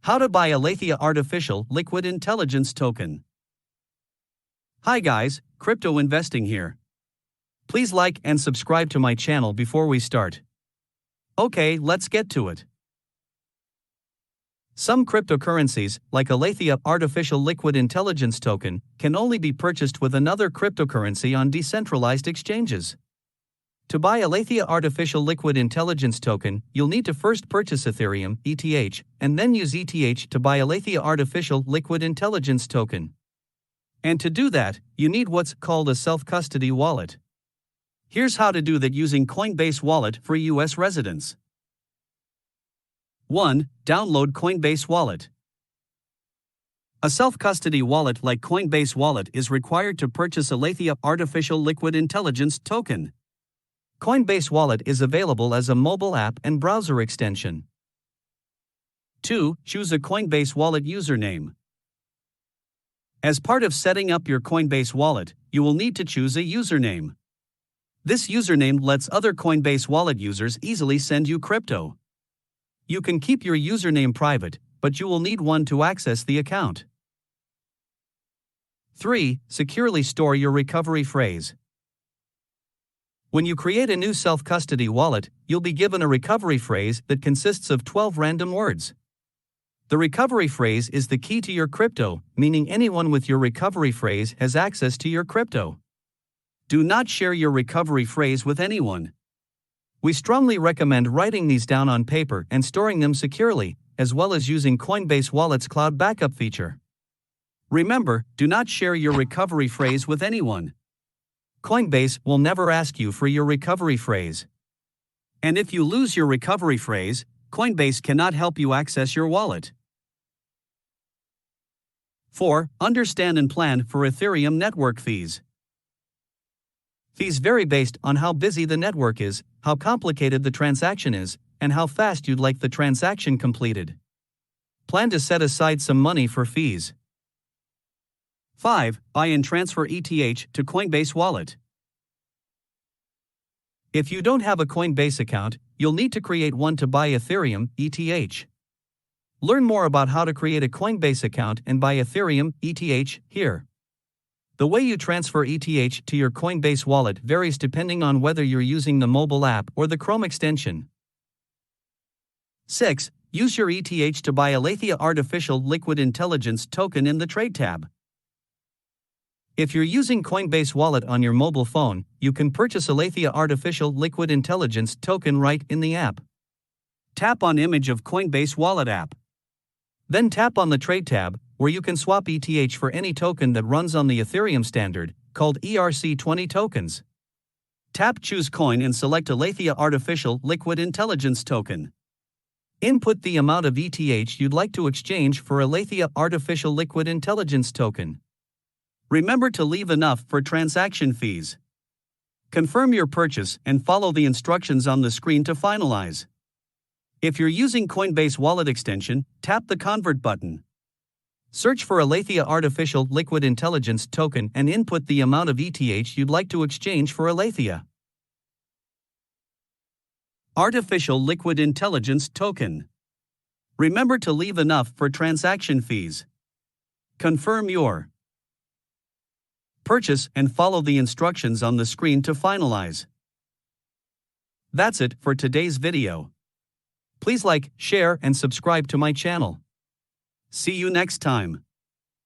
How to buy Alethea Artificial Liquid Intelligence Token. Hi guys, crypto investing here. Please like and subscribe to my channel before we start. Okay, let's get to it. Some cryptocurrencies, like Alethea Artificial Liquid Intelligence Token, can only be purchased with another cryptocurrency on decentralized exchanges. To buy Alethea Artificial Liquid Intelligence Token, you'll need to first purchase Ethereum, ETH, and then use ETH to buy Alethea Artificial Liquid Intelligence Token. And to do that, you need what's called a self-custody wallet. Here's how to do that using Coinbase Wallet for US residents. 1. Download Coinbase Wallet. A self-custody wallet like Coinbase Wallet is required to purchase Alethea Artificial Liquid Intelligence Token. Coinbase Wallet is available as a mobile app and browser extension. 2. Choose a Coinbase Wallet username. As part of setting up your Coinbase Wallet, you will need to choose a username. This username lets other Coinbase Wallet users easily send you crypto. You can keep your username private, but you will need one to access the account. 3. Securely store your recovery phrase. When you create a new self-custody wallet, you'll be given a recovery phrase that consists of 12 random words. The recovery phrase is the key to your crypto, meaning anyone with your recovery phrase has access to your crypto. Do not share your recovery phrase with anyone. We strongly recommend writing these down on paper and storing them securely, as well as using Coinbase Wallet's cloud backup feature. Remember, do not share your recovery phrase with anyone. Coinbase will never ask you for your recovery phrase. And if you lose your recovery phrase, Coinbase cannot help you access your wallet. 4. Understand and plan for Ethereum network fees. Fees vary based on how busy the network is, how complicated the transaction is, and how fast you'd like the transaction completed. Plan to set aside some money for fees. 5. Buy and transfer ETH to Coinbase Wallet. If you don't have a Coinbase account, you'll need to create one to buy Ethereum, ETH. Learn more about how to create a Coinbase account and buy Ethereum, ETH, here. The way you transfer ETH to your Coinbase wallet varies depending on whether you're using the mobile app or the Chrome extension. 6. Use your ETH to buy Alethea Artificial Liquid Intelligence Token in the Trade tab. If you're using Coinbase Wallet on your mobile phone, you can purchase Alethea Artificial Liquid Intelligence Token right in the app. Tap on Image of Coinbase Wallet app. Then tap on the Trade tab, where you can swap ETH for any token that runs on the Ethereum standard, called ERC20 tokens. Tap Choose Coin and select Alethea Artificial Liquid Intelligence Token. Input the amount of ETH you'd like to exchange for Alethea Artificial Liquid Intelligence Token. Remember to leave enough for transaction fees. Confirm your purchase and follow the instructions on the screen to finalize. If you're using Coinbase Wallet extension, tap the Convert button. Search for Alethea Artificial Liquid Intelligence Token and input the amount of ETH you'd like to exchange for Alethea Artificial Liquid Intelligence Token. Remember to leave enough for transaction fees. Confirm your purchase and follow the instructions on the screen to finalize. That's it for today's video. Please like, share, and subscribe to my channel. See you next time.